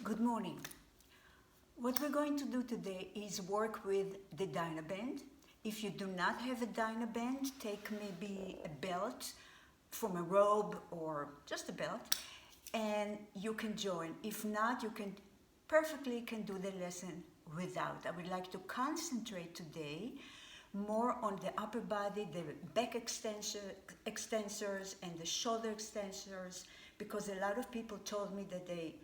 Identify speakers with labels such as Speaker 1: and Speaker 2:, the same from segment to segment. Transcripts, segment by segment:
Speaker 1: Good morning. What we're going to do today is work with the Dynaband. If you do not have a Dynaband, take maybe a belt from a robe or just a belt and you can join. If not, you can do the lesson without. I would like to concentrate today more on the upper body, the back extensors and the shoulder extensors, because a lot of people told me that they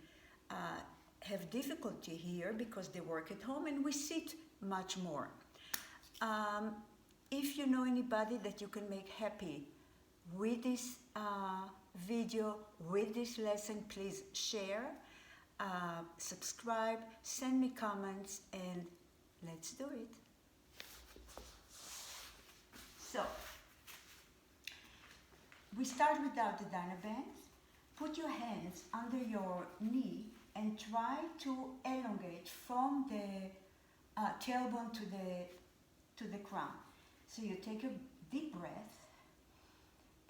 Speaker 1: have difficulty here because they work at home and we sit much more. If you know anybody that you can make happy with this video, with this lesson, please share, subscribe, send me comments, and let's do it. So, we start without the Dynaband. Put your hands under your knee and try to elongate from the tailbone to the crown. So you take a deep breath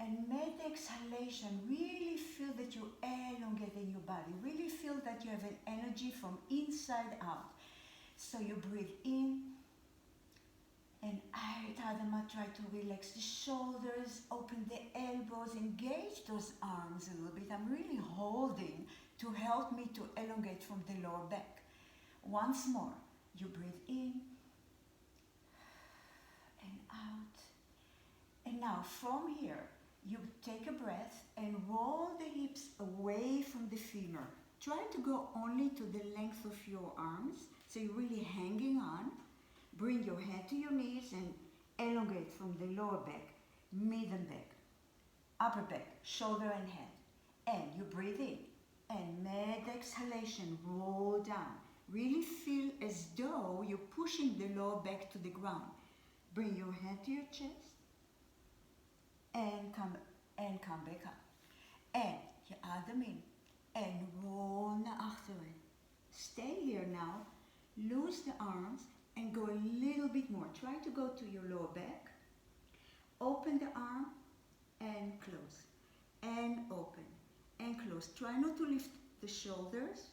Speaker 1: and mid exhalation, really feel that you elongate in your body. Really feel that you have an energy from inside out. So you breathe in and out. Try to relax the shoulders, open the elbows, engage those arms a little bit. I'm really holding to help me to elongate from the lower back. Once more, you breathe in and out. And now from here, you take a breath and roll the hips away from the femur. Try to go only to the length of your arms, so you're really hanging on. Bring your head to your knees and elongate from the lower back, mid and back, upper back, shoulder and head. And you breathe in and mid exhalation, roll down. Really feel as though you're pushing the lower back to the ground. Bring your head to your chest and come back up. And je adem in en roll naar achteren. Stay here now, loose the arms and go a little bit more. Try to go to your lower back. Open the arm and close. And open and close. Try not to lift the shoulders.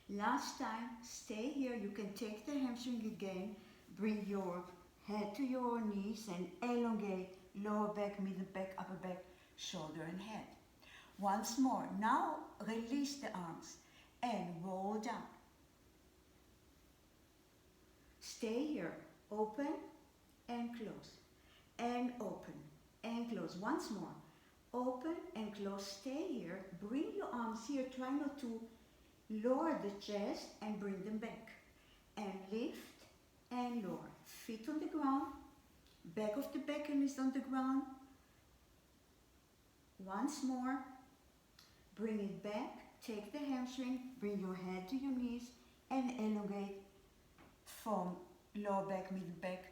Speaker 1: Last time, stay here. You can take the hamstring again. Bring your head to your knees and elongate lower back, middle back, upper back, shoulder and head. Once more. Now release the arms and roll down. Stay here, open and close, and open and close. Once more, open and close, stay here, bring your arms here, try not to lower the chest and bring them back. And lift and lower. Feet on the ground, back of the back is on the ground. Once more, bring it back, take the hamstring, bring your head to your knees and elongate from lower back, middle back,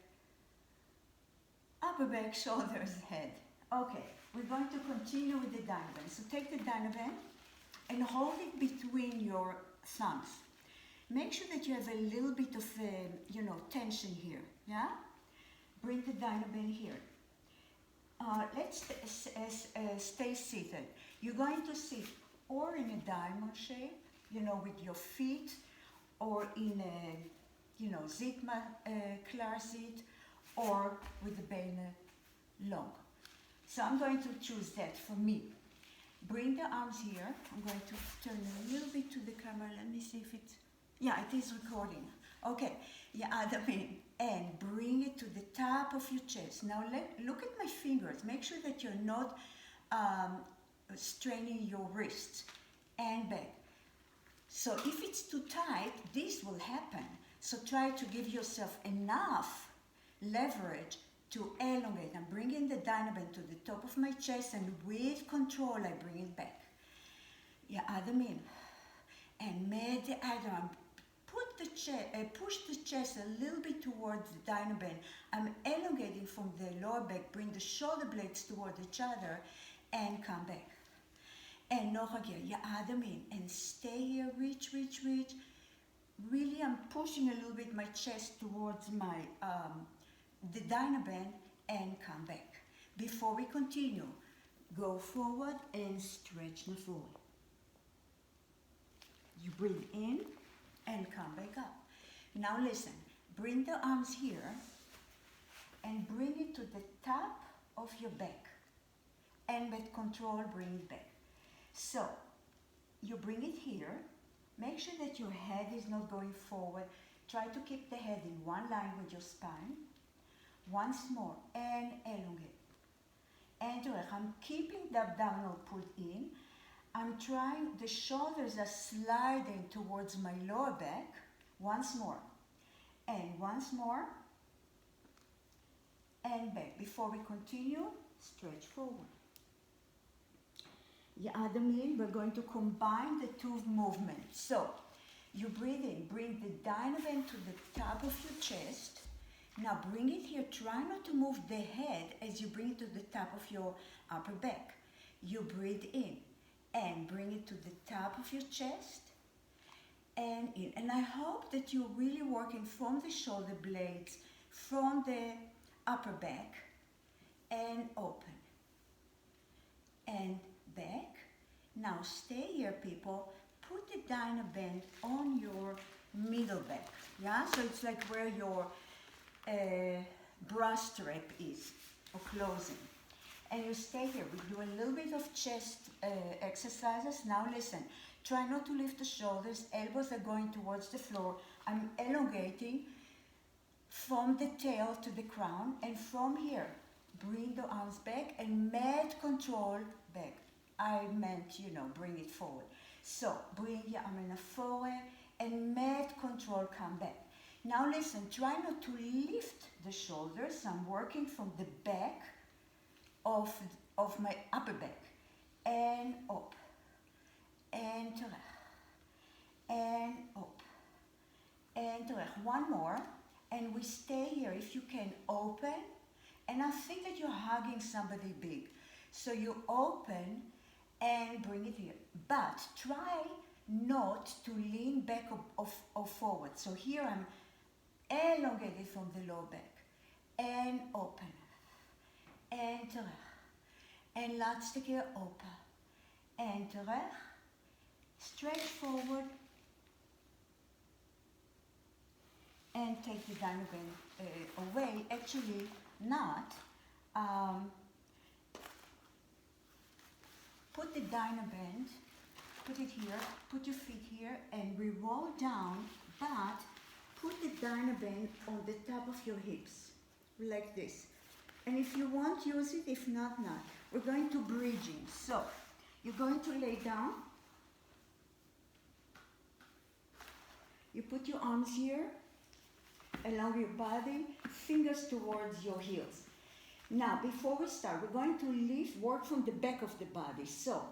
Speaker 1: upper back, shoulders, head. Okay, we're going to continue with the Dynaband. So take the Dynaband and hold it between your thumbs. Make sure that you have a little bit of, tension here, yeah? Bring the Dynaband here. Let's stay seated. You're going to sit or in a diamond shape, with your feet, or in a zit klaar zit, or with the benen long. So I'm going to choose that for me. Bring the arms here. I'm going to turn a little bit to the camera. Let me see if it's, it is recording. Okay, adem in and bring it to the top of your chest. Now look at my fingers. Make sure that you're not straining your wrists and back. So if it's too tight, this will happen. So try to give yourself enough leverage to elongate. I'm bringing the Dynaband to the top of my chest and with control I bring it back. Adem in and mid the adem. Push the chest a little bit towards the Dynaband. I'm elongating from the lower back. Bring the shoulder blades toward each other and come back. En nog een keer. Je adem in and stay here. Reach, reach, reach. Really, I'm pushing a little bit my chest towards my the Dynaband and come back. Before we continue, go forward and stretch the forward. You breathe in and come back up. Now listen, bring the arms here and bring it to the top of your back. And with control, bring it back. So, you bring it here. Make sure that your head is not going forward. Try to keep the head in one line with your spine. Once more, and elongate. And I'm keeping the abdominal pulled in. I'm trying, the shoulders are sliding towards my lower back. Once more. And once more. And back. Before we continue, stretch forward. Ya'adamin, we're going to combine the two movements. So, you breathe in, bring the dynabend to the top of your chest. Now bring it here, try not to move the head as you bring it to the top of your upper back. You breathe in and bring it to the top of your chest and in. And I hope that you're really working from the shoulder blades, from the upper back and open and back. Now stay here, people. Put the dynabend on your middle back. Yeah, so it's like where your bra strap is, or closing. And you stay here. We do a little bit of chest exercises. Now listen, try not to lift the shoulders. Elbows are going towards the floor. I'm elongating from the tail to the crown. And from here, bring the arms back and med control back. I meant, bring it forward. So, bring your arm forward and med control, come back. Now listen, try not to lift the shoulders. I'm working from the back of my upper back. And up. And terug. And up. And terug. One more. And we stay here. If you can, open. And I think that you're hugging somebody big. So you open and bring it here. But try not to lean back or forward. So here I'm elongated from the lower back. And open. And terug. En laatste keer open. En terug. Stretch forward. And take the dynabend away. Actually, not. Put the dynabend, put it here, put your feet here, and we roll down, but put the dynabend on the top of your hips, like this. And if you want, use it, if not, not. We're going to bridging. So, you're going to lay down. You put your arms here, along your body, fingers towards your heels. Now, before we start, we're going to work from the back of the body. So,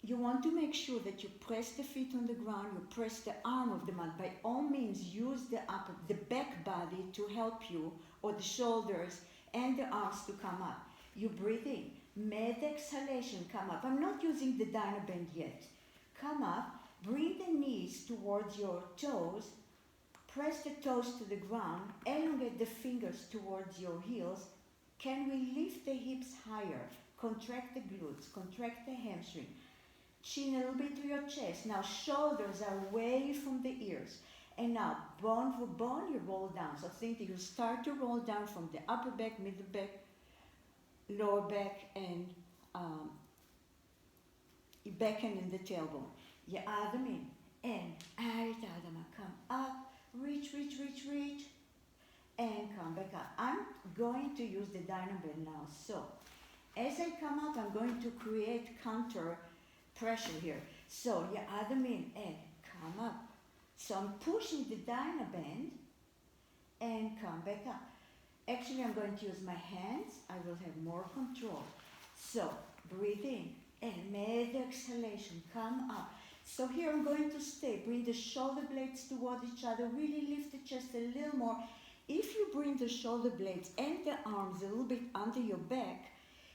Speaker 1: you want to make sure that you press the feet on the ground, you press the arm of the mat. By all means, use the back body to help you, or the shoulders and the arms to come up. You breathe in, med exhalation, come up. I'm not using the dynabend yet. Come up, bring the knees towards your toes, press the toes to the ground, elongate the fingers towards your heels. Can we lift the hips higher? Contract the glutes, contract the hamstring. Chin a little bit to your chest. Now shoulders are away from the ears. And now bone for bone, you roll down. So think that you start to roll down from the upper back, middle back, lower back, and back and in the tailbone. Ya'adam in. And ayatadama. Come up. Reach, reach, reach, reach. And come back up. I'm going to use the dynabend now. So, as I come up, I'm going to create counter pressure here. So, ya'adam in and come up. So I'm pushing the dynabend and come back up. Actually, I'm going to use my hands. I will have more control. So, breathe in and med exhalation, come up. So here I'm going to stay. Bring the shoulder blades toward each other. Really lift the chest a little more. If you bring the shoulder blades and the arms a little bit under your back,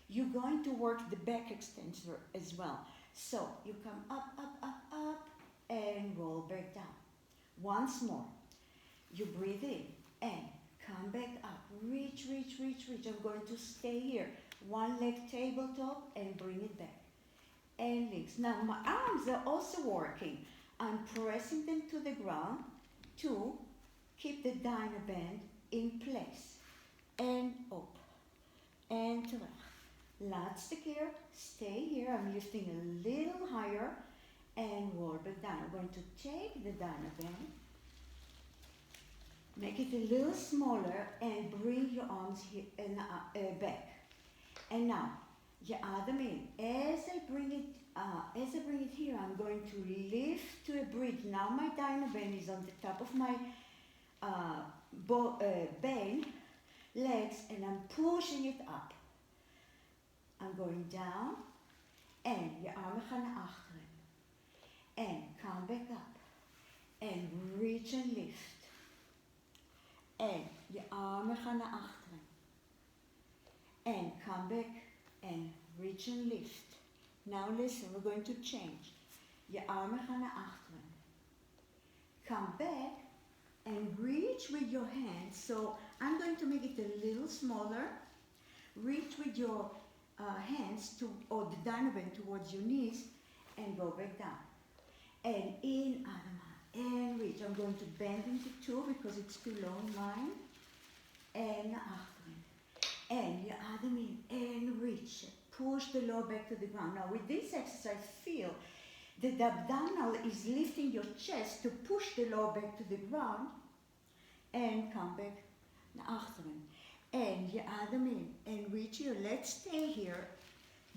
Speaker 1: you're going to work the back extensor as well. So you come up, up, up, up, and roll back down. Once more. You breathe in and come back up. Reach, reach, reach, reach. I'm going to stay here. One leg tabletop and bring it back. And links. Now my arms are also working. I'm pressing them to the ground to keep the dyno band in place. En op. En terug. Laatste keer. Stay here. I'm lifting a little higher. And roll back down. I'm going to take the dyno band. Make it a little smaller and bring your arms here and back. And now, you add them in. As I bring it here, I'm going to lift to a bridge. Now my dyno band is on the top of my legs, and I'm pushing it up. I'm going down, and je armen gaan naar achteren. And come back up. And reach and lift. En je armen gaan naar achteren. And come back and reach and lift. Now listen, we're going to change. Je armen gaan naar achteren. Come back and reach with your hands. So I'm going to make it a little smaller. Reach with your hands or the dyno band towards your knees and go back down. And in, and reach. I'm going to bend into two because it's too long, mine. En naar achteren. And you add them in and reach. Push the lower back to the ground. Now with this exercise, feel that the abdominal is lifting your chest to push the lower back to the ground and come back naar achteren. And you add them in and reach here. Let's stay here.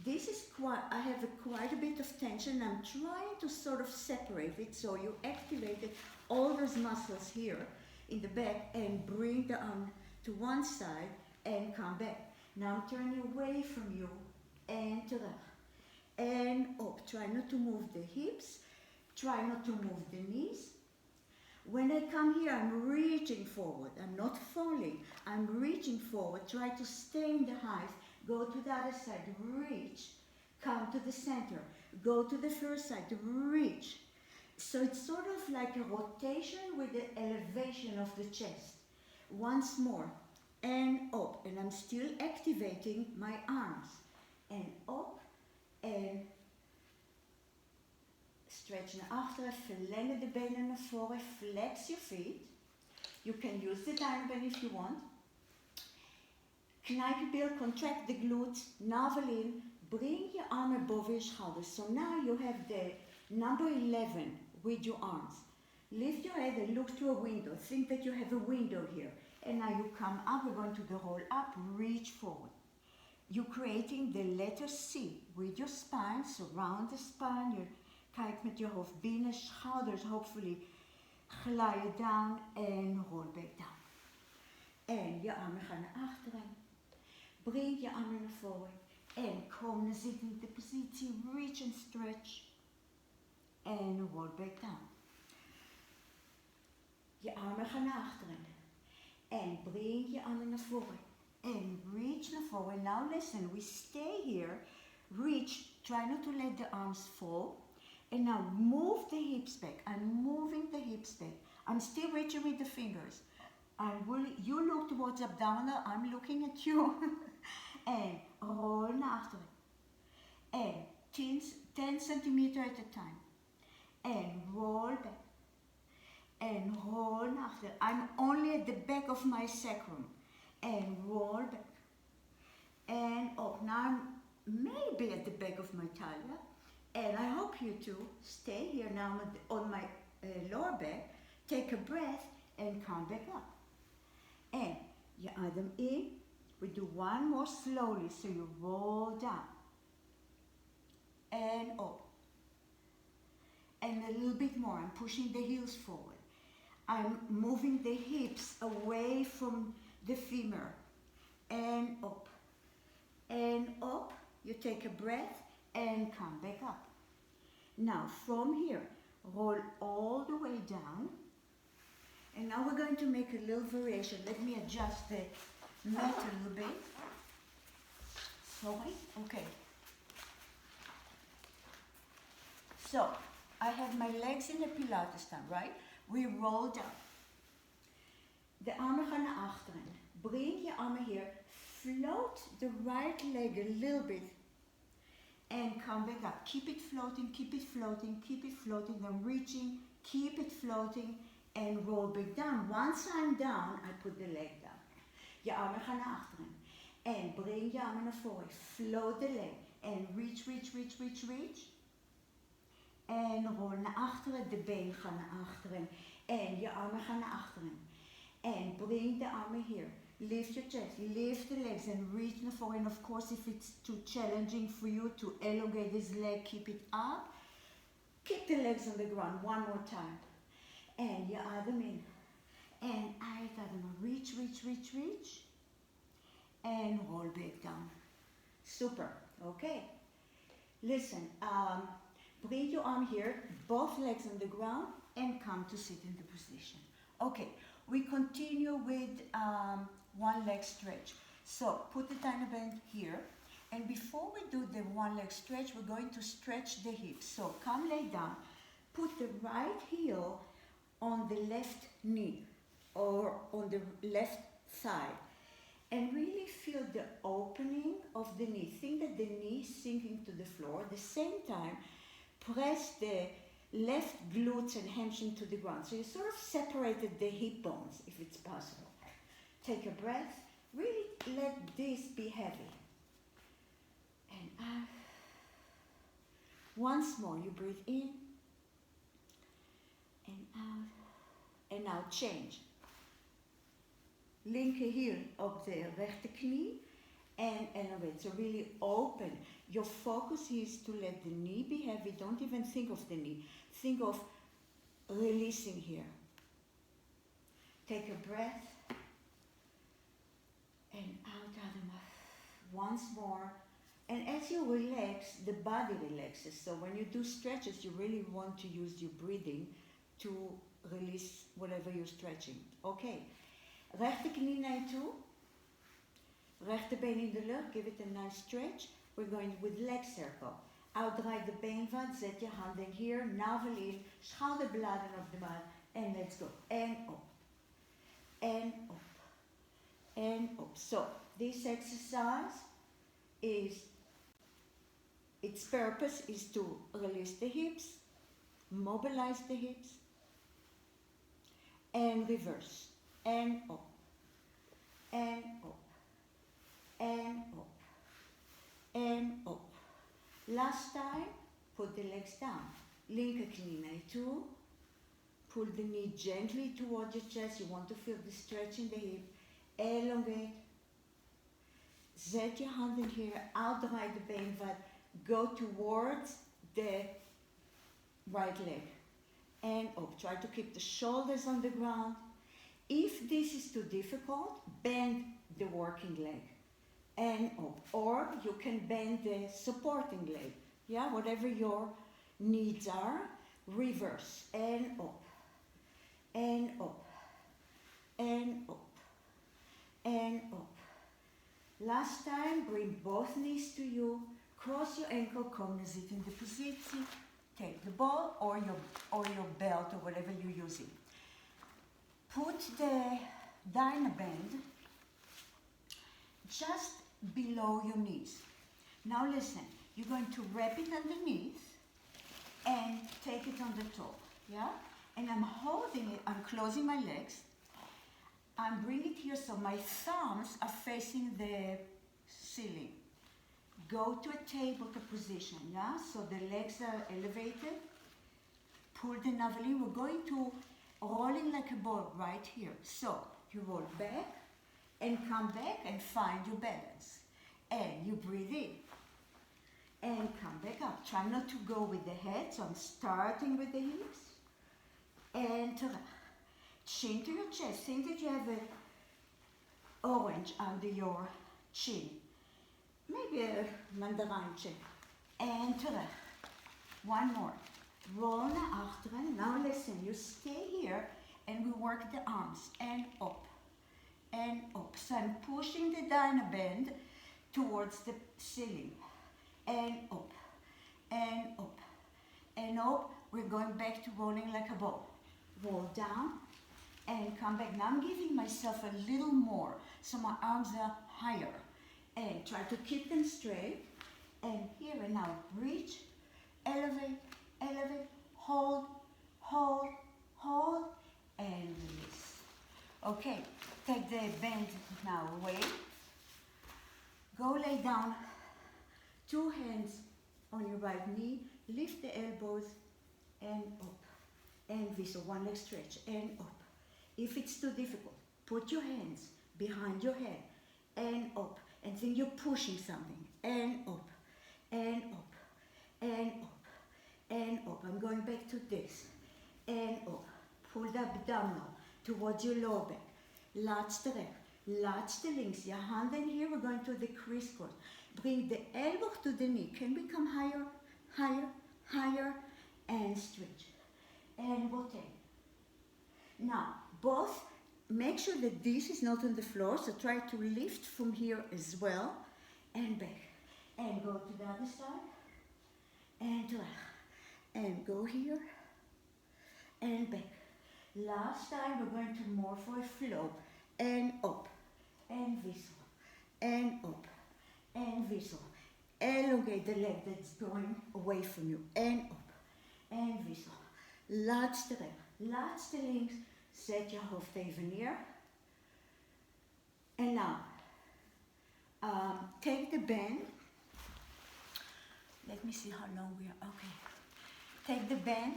Speaker 1: This is I have quite a bit of tension. I'm trying to sort of separate it so you activated all those muscles here in the back and bring the arm to one side and come back. Now I'm turning away from you and terug. And up. Try not to move the hips. Try not to move the knees. When I come here, I'm reaching forward. I'm not falling. I'm reaching forward. Try to stay in the height. Go to the other side. Reach. Come to the center. Go to the first side. Reach. So it's sort of like a rotation with the elevation of the chest. Once more. And up. And I'm still activating my arms. And up. En stretch naar achteren, verlengen de benen naar voren, flex your feet. You can use the dyno band if you want. Knijp je bil, contract the glutes, navel in, bring je armen boven je schouders. So now you have the number 11 with your arms. Lift your head and look to a window. Think that you have a window here. And now you come up, we're going to the roll up, reach forward. You're creating the letter C with your spine, surround the spine. You kijkt met je hoofd binnen, schouders hopefully glijden down en roll back down. En je armen gaan naar achteren. Breng je armen naar voren. En kom naar zittende positie, reach and stretch. En roll back down. Je armen gaan naar achteren. En breng je armen naar voren. And reach naar voren. Now listen, we stay here. Reach, try not to let the arms fall. And now move the hips back. I'm moving the hips back. I'm still reaching with the fingers. You look towards abdominal, I'm looking at you. And roll naar achteren. And 10 centimeters at a time. And roll back. And roll naar achteren. I'm only at the back of my sacrum. And roll back. And up. Now I'm maybe at the back of my talia. And I hope you two stay here now on my lower back. Take a breath and come back up. And you add them in. We do one more slowly. So you roll down. And up. And a little bit more. I'm pushing the heels forward. I'm moving the hips away from the femur. And up. And up. You take a breath. And come back up. Now from here, roll all the way down. And now we're going to make a little variation. Let me adjust the mat a little bit. Sorry? Okay. So, I have my legs in the Pilates stand, right? We roll down. De armen gaan naar achteren. Bring je armen hier. Float the right leg a little bit. and come back up. Keep it floating, keep it floating, keep it floating, then reaching, keep it floating, and roll back down. Once I'm down, I put the leg down. Je armen gaan naar achteren. En breng je armen naar voren. Float the leg. En reach, reach, reach, reach, reach. En rol naar achteren. De been gaan naar achteren. En je armen gaan naar achteren. En breng de armen hier. Lift your chest, lift the legs and reach naar voren. And of course, if it's too challenging for you to elongate this leg, keep it up. Kick the legs on the ground one more time. And je adem in. En uitadem. Reach, reach, reach, reach. And roll back down. Super. Okay. Listen. Bring your arm here, both legs on the ground, and come to sit in the position. Okay. We continue with one leg stretch. So put the tiny band here. And before we do the one leg stretch, we're going to stretch the hips. So come lay down. Put the right heel on the left knee or on the left thigh. And really feel the opening of the knee. Think that the knee is sinking to the floor. At the same time, press the left glutes and hamstring to the ground. So you sort of separated the hip bones, if it's possible. Take a breath. Really let this be heavy. And out. Once more, you breathe in and out. And now change. Linker heel op de rechterknie and elevate. So really open. Your focus is to let the knee be heavy. Don't even think of the knee. Think of releasing here. Take a breath. And out, once more. And as you relax, the body relaxes. So when you do stretches, you really want to use your breathing to release whatever you're stretching. Okay. Rechterknie naar je toe. Rechterbeen in de lucht. Give it a nice stretch. We're going with leg circle. Uitdraai de beenvat. Zet je handen hier. Navel in. Schouderbladen op de mat. En let's go. En op. En op. And up. So this exercise its purpose is to release the hips, mobilize the hips, and reverse, and up, and up, and up, and up. Last time, put the legs down. Linker knie naar je toe. Pull the knee gently towards your chest. You want to feel the stretch in the hip. Elongate. Zet je handen hier, uitdraai de beenvat. Go towards the right leg. And up. Try to keep the shoulders on the ground. If this is too difficult, bend the working leg. And up. Or you can bend the supporting leg. Yeah, whatever your needs are. Reverse. And up. And up. And up. And up. Last time, bring both knees to you. Cross your ankle, kom naar zittende positie. Take the ball or your belt or whatever you're using. Put the Dynaband just below your knees. Now listen, you're going to wrap it underneath and take it on the top, yeah? And I'm holding it, I'm closing my legs. I'm bringing it here so my thumbs are facing the ceiling. Go to a tabletop position, yeah? So the legs are elevated. Pull the navel in. We're going to rolling like a ball right here. So you roll back and come back and find your balance. And you breathe in. And come back up. Try not to go with the head, so I'm starting with the hips. And chin to your chest. Think that you have an orange under your chin. Maybe a mandarijntje. En terug. One more. Roll naar achteren. Now listen, you stay here and we work the arms. And up. And up. So I'm pushing the Dynaband towards the ceiling. And up. And up. And up. We're going back to rolling like a ball. Roll down. And come back. Now I'm giving myself a little more so my arms are higher. And try to keep them straight. and here and now. Reach, elevate, elevate, hold, hold, hold, and release. Okay, take the band now away. Go lay down, 2 hands on your right knee, lift the elbows and up. And this, one leg stretch and up. If it's too difficult, put your hands behind your head and up. And think you're pushing something. And up, and up, and up, and up. I'm going back to this. And up. Pull the abdominal towards your lower back. Latch the left, latch the links. Your hand in here, we're going to the crisscross. Bring the elbow to the knee. Can we come higher, higher, higher, and stretch. And rotate. Now, both, make sure that this is not on the floor, so try to lift from here as well, and back. And go to the other side, and left. And go here, and back. Last time we're going to more for a flow, and up, and whistle, and up, and whistle. Elongate the leg that's going away from you, and up, and whistle. Latch the left, latch the links, set your hoofd even neer. And now, take the band. Let me see how long we are, okay. Take the band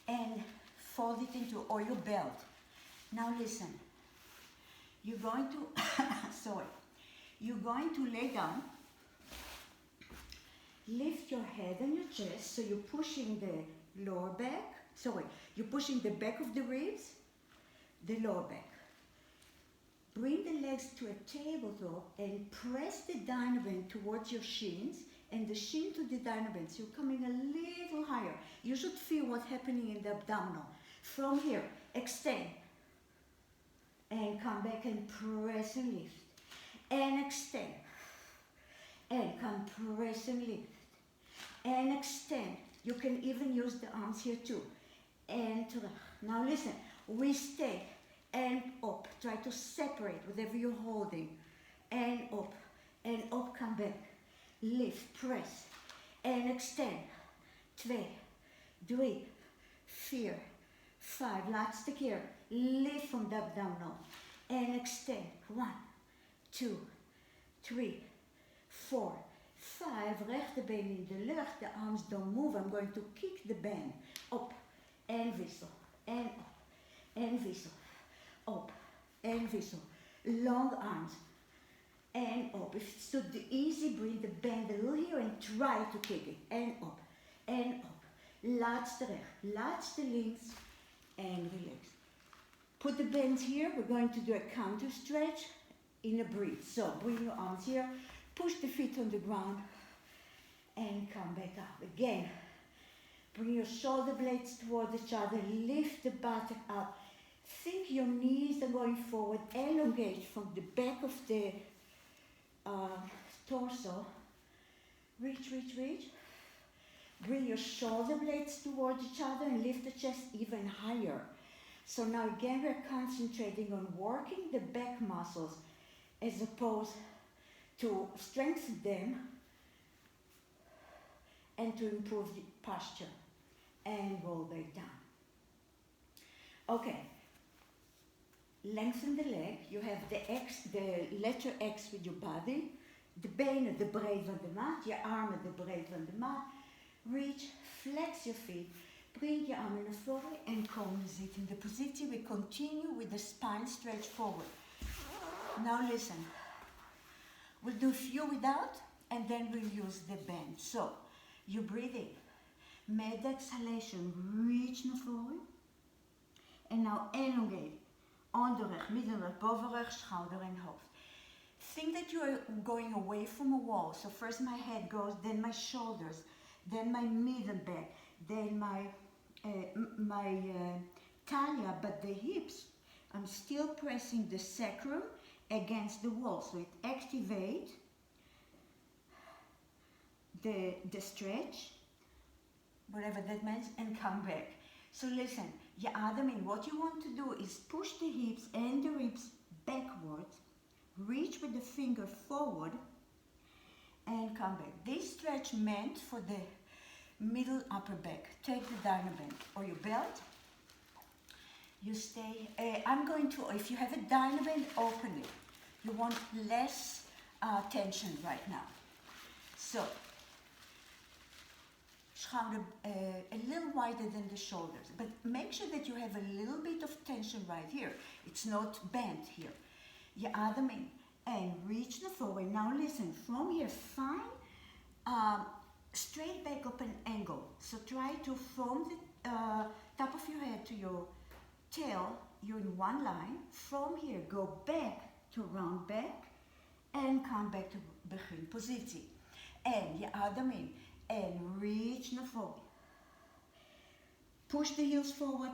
Speaker 1: and fold it into or your belt. Now listen, you're going to, you're going to lay down, lift your head and your chest, so you're pushing the lower back, you're pushing the back of the ribs, the lower back. Bring the legs to a tabletop and press the dynaband towards your shins and the shin to the dynaband. So you're coming a little higher. You should feel what's happening in the abdominal. From here, extend. And come back and press and lift. And extend. And come press and lift. And extend. You can even use the arms here too. And to the, now listen, we stay and up. Try to separate whatever you're holding. And up, come back. Lift, press, and extend. 2, 3, 4, 5. Latch the gear. Lift from the abdominal. And extend. 1, 2, 3, 4, 5. Rechte been in the lucht. The arms don't move. I'm going to kick the band. Up, and whistle. And up, and whistle. Up, and whistle. Long arms. And up. If it's too easy, bring the band a little here and try to kick it. And up, and up. Latch the recht, latch the links, and relax. Put the band here. We're going to do a counter stretch in a breathe. So bring your arms here, push the feet on the ground, and come back up. Again, bring your shoulder blades toward each other, lift the buttock up. Think your knees are going forward, elongate from the back of the torso. Reach, reach, reach. Bring your shoulder blades towards each other and lift the chest even higher. So now again we're concentrating on working the back muscles as opposed to strengthen them and to improve the posture. And roll back down. Okay. Lengthen the leg. You have the letter X with your body. De benen de breedte van de maat. Je armen de breedte van de maat. Reach, flex your feet. Bring your armen naar voren and come sit in the position. We continue with the spine stretch forward. Now listen. We'll do a few without and then we'll use the bend. So, you breathe in. Mid exhalation, reach naar voren. En nou elongate. Onderrug, middenrug, bovenrug, schouder en hoofd. Think that you're going away from a wall. So first my head goes, then my shoulders, then my mid and back, then my talia, but the hips, I'm still pressing the sacrum against the wall. So it activates the stretch, whatever that means, and come back. So listen, you adem in. What you want to do is push the hips and the ribs backwards, reach with the finger forward, and come back. This stretch meant for the middle upper back. Take the Dynaband or your belt. You stay. I'm going to, if you have a Dynaband, open it. You want less tension right now. So, shoulder a little wider than the shoulders, but make sure that you have a little bit of tension right here. It's not bent here. Your arm in and reach the forward. Now listen, from here, find straight back up an angle. So try to, from the top of your head to your tail, you're in one line. From here, go back to round back and come back to begin positie. En je adem in and reach naar voren. Push the heels forward,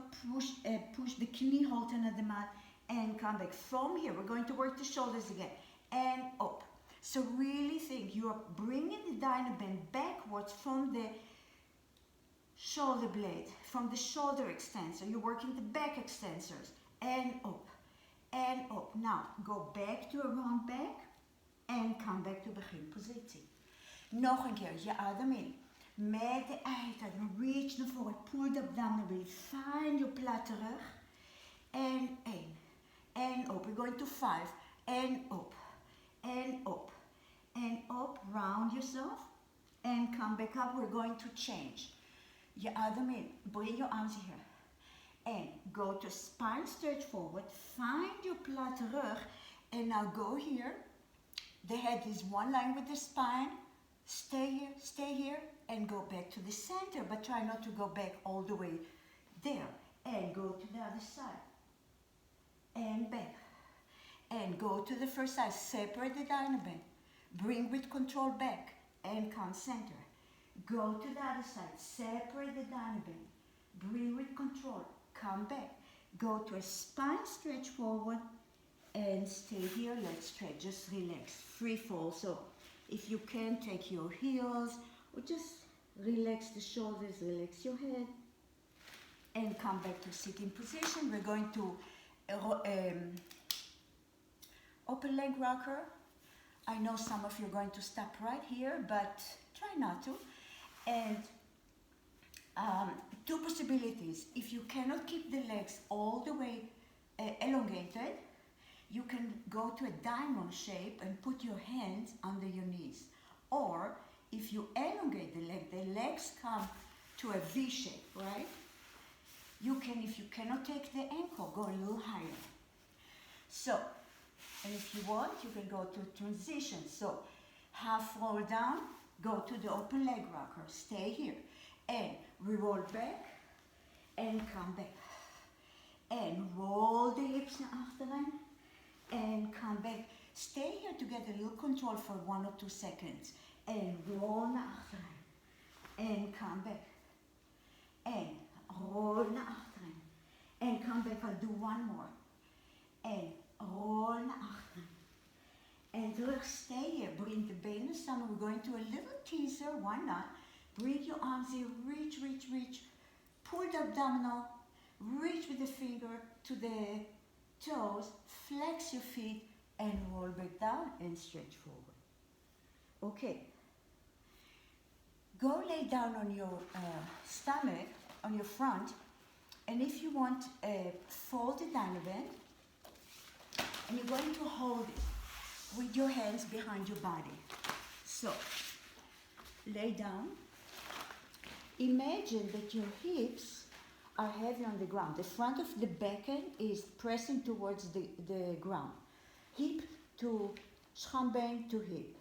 Speaker 1: push the knie holte naar de mat and come back. From here, we're going to work the shoulders again and up. So really think you're bringing the Dynaband backwards from the shoulder blade, from the shoulder extensor. You're working the back extensors and up and up. Now go back to a round back and come back to beginpositie. Nog een keer, je adem in. Met de uitadem, reach naar voren, pull the abdominal, find your platte rug. En 1, en op. We're going to 5, en op, en op, en op. Round yourself, and come back up. We're going to change. Je adem in, bring your arms here. And go to spine stretch forward, find your platte rug, and now go here. The head is one line with the spine. Stay here, and go back to the center, but try not to go back all the way there. And go to the other side. And back. And go to the first side. Separate the Dynaband. Bring with control back. And come center. Go to the other side. Separate the Dynaband. Bring with control. Come back. Go to a spine stretch forward. And stay here. Let's stretch. Just relax. Free fall. So if you can, take your heels, or just relax the shoulders, relax your head, and come back to sitting position. We're going to open leg rocker. I know some of you are going to stop right here, but try not to. And two possibilities. If you cannot keep the legs all the way elongated, you can go to a diamond shape and put your hands under your knees. Or if you elongate the legs come to a V shape, right? You can, if you cannot take the ankle, go a little higher. So, and if you want, you can go to transition. So, half roll down, go to the open leg rocker, stay here. And we roll back and come back. And roll the hips naar achteren. And come back. Stay here to get a little control for 1 or 2 seconds. And roll naar achteren. And come back. And roll naar achteren. And come back. I'll do one more. And roll naar achteren. And terug. Stay here. Bring the benen samen. We're going to a little teaser. Why not? Bring your arms here. Reach, reach, reach. Pull the abdominal. Reach with the finger to the toes, flex your feet, and roll back down and stretch forward. Okay. Go lay down on your stomach, on your front, and if you want, fold the Dynaband, and you're going to hold it with your hands behind your body. So, lay down. Imagine that your hips are heavy on the ground. The front of the bekken is pressing towards the ground. Hip to schambeen to hip.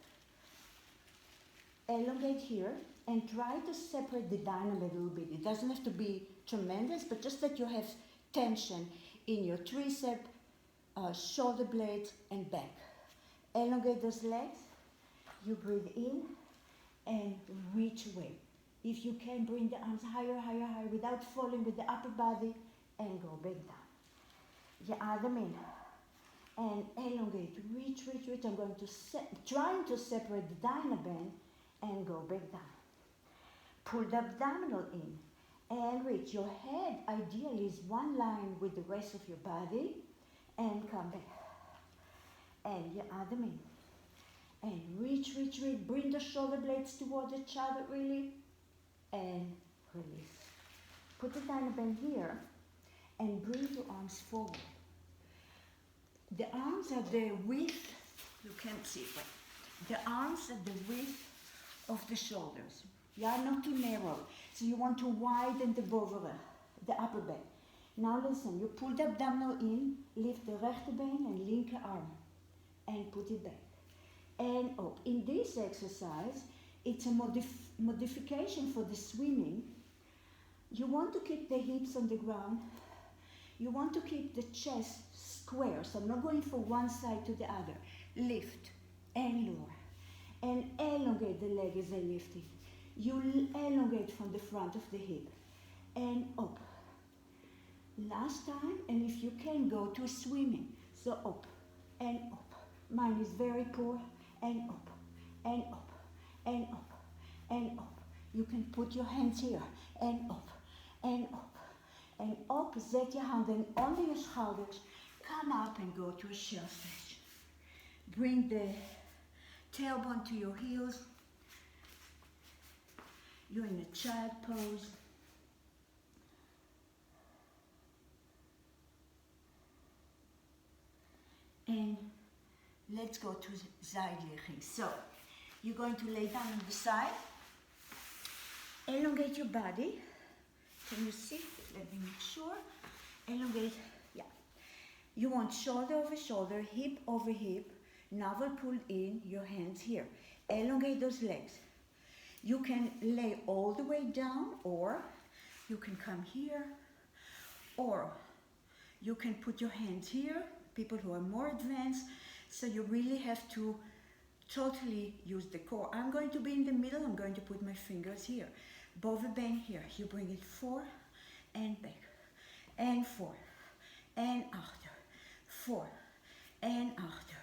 Speaker 1: Elongate here and try to separate the Dynaband a little bit. It doesn't have to be tremendous, but just that you have tension in your tricep, shoulder blades, and back. Elongate those legs. You breathe in and reach away. If you can, bring the arms higher, higher, higher without falling with the upper body and go back down. Je adem in and elongate, reach, reach, reach. I'm going to trying to separate the Dynaband and go back down. Pull the abdominal in and reach. Your head ideally is one line with the rest of your body and come back. And je adem in And reach, reach, reach. Bring the shoulder blades toward each other, really. And release. Put the tiny bend here and bring your arms forward. The arms are the width, you can't see it, but the arms are the width of the shoulders. Yeah, not too narrow. So you want to widen the bovere, the upper back. Now listen, you pull the abdominal in, lift the rechterbeen and linker arm, and put it back. And up. In this exercise, it's a modification for the swimming. You want to keep the hips on the ground. You want to keep the chest square, so I'm not going from one side to the other. Lift and lower. And elongate the leg as I lift it. You elongate from the front of the hip. And up. Last time, and if you can, go to swimming. So up and up. Mine is very poor. And up, and up, and up, and up. You can put your hands here, and up, and up, and up. Zet je handen onder je schouders. Come up and go to a shell stretch. Bring the tailbone to your heels. You're in a child pose. And let's go to zijligging. So, you're going to lay down on the side. Elongate your body. Can you see? Let me make sure. Elongate, yeah. You want shoulder over shoulder, hip over hip, navel pulled in, your hands here. Elongate those legs. You can lay all the way down, or you can come here, or you can put your hands here, people who are more advanced. So you really have to totally use the core. I'm going to be in the middle. I'm going to put my fingers here. Bovenbeen here. You bring it forward and back. And forward. En achter. Voor. En achter.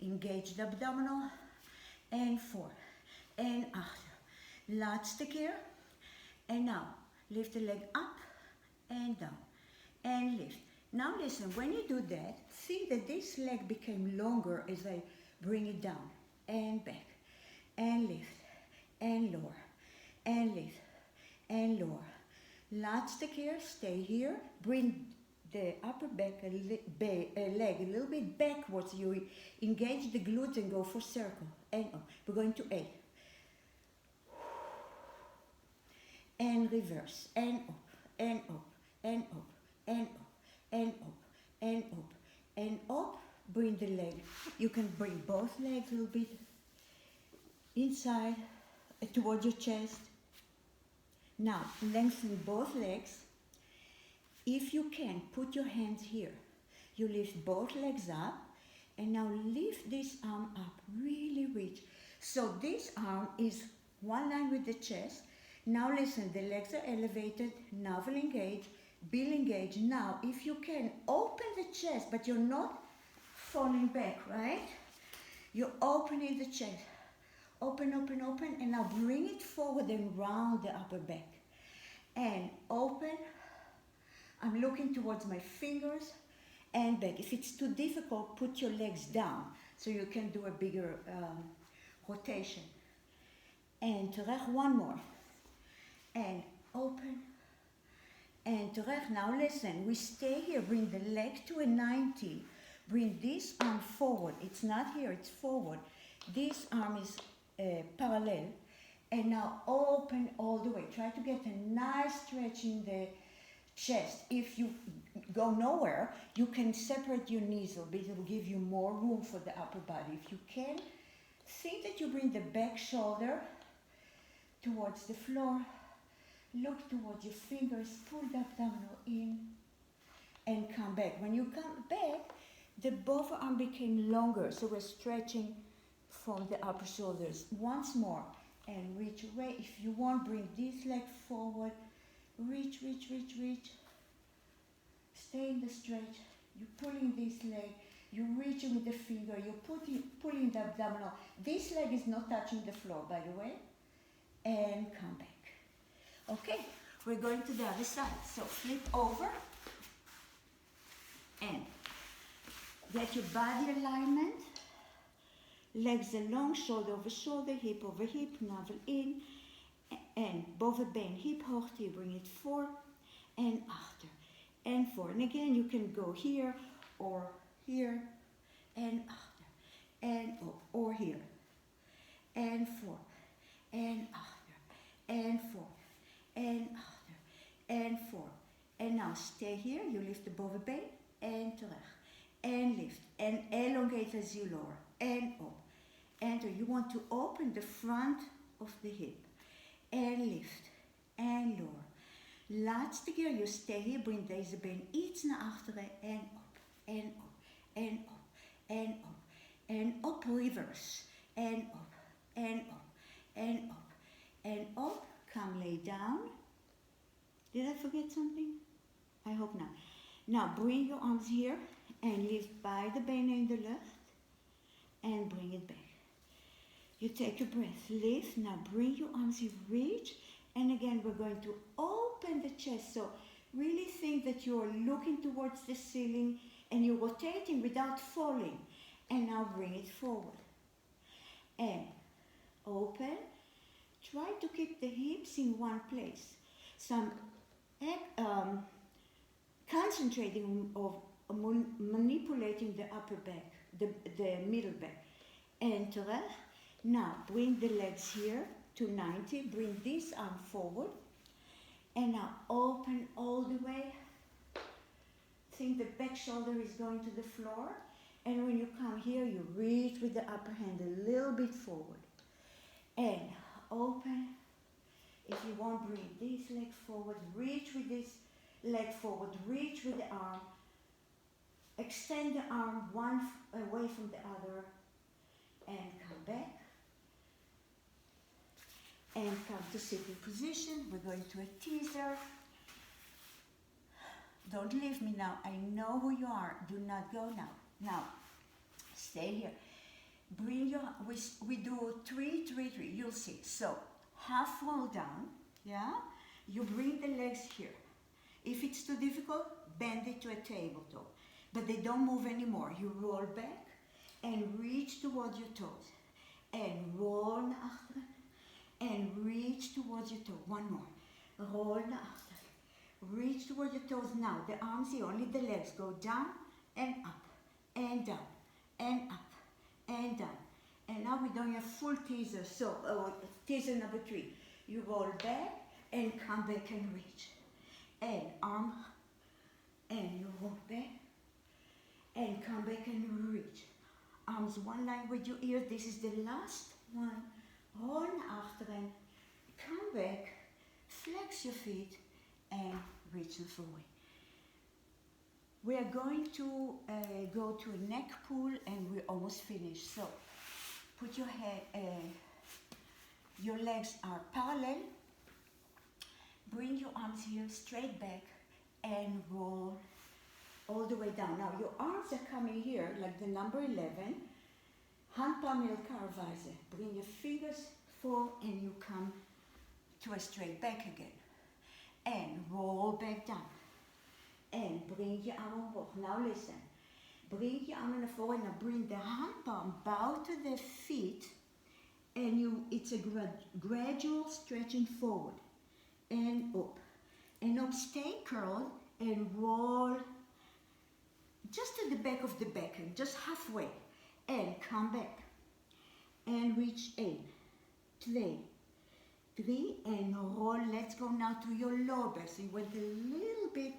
Speaker 1: Engage the abdominal. En voor. En achter. Laatste keer. And now, lift the leg up and down. And lift. Now listen, when you do that, see that this leg became longer as I bring it down. And back. And lift. And lower. And lift. And lower. Laatste keer, stay here. Bring the upper back leg a little bit backwards. You engage the glutes and go for circle. And up. We're going to 8. And reverse. And up. And up. And up. And up. And up. And up. And up. Bring the leg. You can bring both legs a little bit inside towards your chest. Now, lengthen both legs. If you can, put your hands here. You lift both legs up, and now lift this arm up, really reach. So this arm is one line with the chest. Now listen, the legs are elevated, navel engaged, bill engaged. Now, if you can, open the chest, but you're not falling back, right? You're opening the chest. Open, open, open, and now bring it forward and round the upper back. And open. I'm looking towards my fingers and back. If it's too difficult, put your legs down so you can do a bigger rotation. And terug, one more. And open. And terug. Now listen, we stay here. Bring the leg to a 90. Bring this arm forward. It's not here, it's forward. This arm is parallel. And now open all the way. Try to get a nice stretch in the chest. If you go nowhere, you can separate your knees a little bit. It will give you more room for the upper body. If you can, see that you bring the back shoulder towards the floor. Look towards your fingers. Pull the abdominal in and come back. When you come back, the both arm became longer, so we're stretching from the upper shoulders. Once more, and reach away. If you want, bring this leg forward. Reach, reach, reach, reach. Stay in the stretch. You're pulling this leg. You're reaching with the finger. You're pulling the abdominal. This leg is not touching the floor, by the way. And come back. Okay, we're going to the other side. So flip over. And get your body alignment. Legs along, shoulder over shoulder, hip over hip, navel in. En bovenbeen hiphoogte, you bring it voor en achter. En voor. And again, you can go here or here en achter. En op, or here. En voor. En achter. En voor. En achter. En voor. And now stay here, you lift the bovenbeen en terug. And lift. And elongate as you lower. And op. Enter. You want to open the front of the hip. And lift. And lower. Laatste keer, you stay here, bring deze been iets naar achteren en op. En op. En op. En op. En op, reverse. En op. En op. En op. En op. Come lay down. Did I forget something? I hope not. Now bring your arms here and lift beide benen in de lucht. And bring it back. You take a breath, lift, now bring your arms here, reach, and again we're going to open the chest, so really think that you're looking towards the ceiling and you're rotating without falling, and now bring it forward, and open, try to keep the hips in one place, so I'm concentrating on manipulating the upper back, the middle back, and terug. Now, bring the legs here to 90, bring this arm forward, and now open all the way. Think the back shoulder is going to the floor, and when you come here, you reach with the upper hand a little bit forward, and open. If you want, bring this leg forward, reach with this leg forward, reach with the arm, extend the arm one away from the other, and come back. And come to sitting position. We're going to a teaser. Don't leave me now. I know who you are. Do not go now. Now, stay here. Bring your, we do 3, 3, 3. You'll see. So, half roll down. Yeah? You bring the legs here. If it's too difficult, bend it to a tabletop. But they don't move anymore. You roll back and reach towards your toes. And roll naar achteren. And reach towards your toe. One more. Roll naar achteren. Reach towards your toes. Now, the arms here, only the legs. Go down and up. And down. And up. And down. And now we're doing a full teaser. So, teaser number 3. You roll back and come back and reach. And arm. And you roll back. And come back and reach. Arms one line with your ear. This is the last one. Roll naar achteren, come back, flex your feet, and reach them forward. We are going to go to a neck pull, and we're almost finished. So, put your head, your legs are parallel. Bring your arms here, straight back, and roll all the way down. Now, your arms are coming here, like the number 11. Handpalm in elkaar wijzen. Bring your fingers forward and you come to a straight back again. And roll back down. And bring your arm omhoog. Now listen. Bring your arm naar voren. Now bring the handpalm, bow to the feet. And it's a gradual stretching forward. And up. And up, stay curled and roll just to the back of the back and just halfway. And come back. And reach 1, 2, 3, and roll. Let's go now to your lower back. So you went a little bit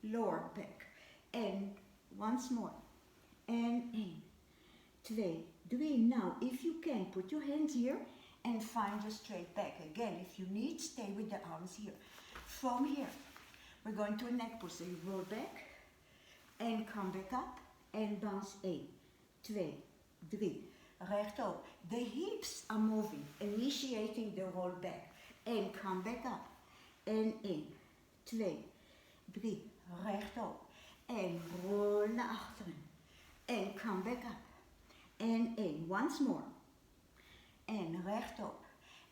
Speaker 1: lower back. And once more. And 1, 2, 3. Now, if you can, put your hands here and find your straight back. Again, if you need, stay with the arms here. From here, we're going to a neck pull. So you roll back and come back up and bounce 1, 2, 3. Rechtop. The hips are moving, initiating the roll back. And come back up. En 1, 2, 3. Rechtop. En roll naar achteren. En come back up. En 1. Once more. En rechtop.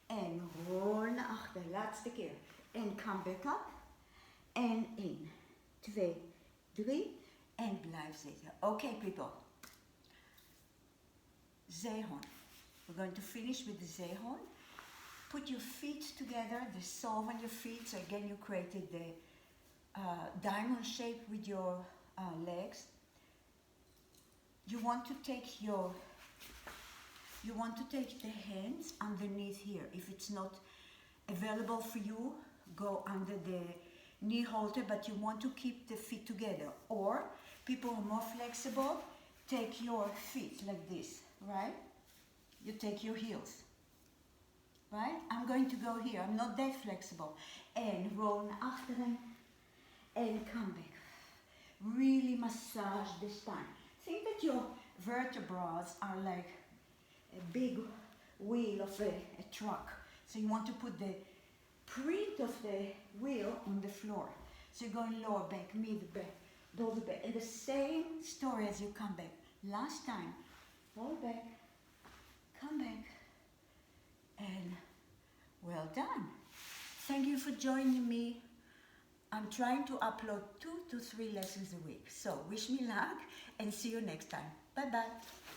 Speaker 1: En roll naar achteren. Laatste keer. En come back up. En 1, 2, 3. En blijf zitten. Okay, people. Zeehond. We're going to finish with the Zeehond. Put your feet together, the sole on your feet. So again, you created the diamond shape with your legs. You want to take the hands underneath here. If it's not available for you, go under the knee halter, but you want to keep the feet together. Or people who are more flexible, take your feet like this, right? You take your heels, right? I'm going to go here. I'm not that flexible. And roll naar achteren and come back. Really massage this time. Think that your vertebrae are like a big wheel of a truck. So you want to put the print of the wheel on the floor. So you're going lower back, mid back, double back. And the same story as you come back. Last time, roll back, come back, and well done. Thank you for joining me. I'm trying to upload 2 to 3 lessons a week. So wish me luck and see you next time. Bye bye.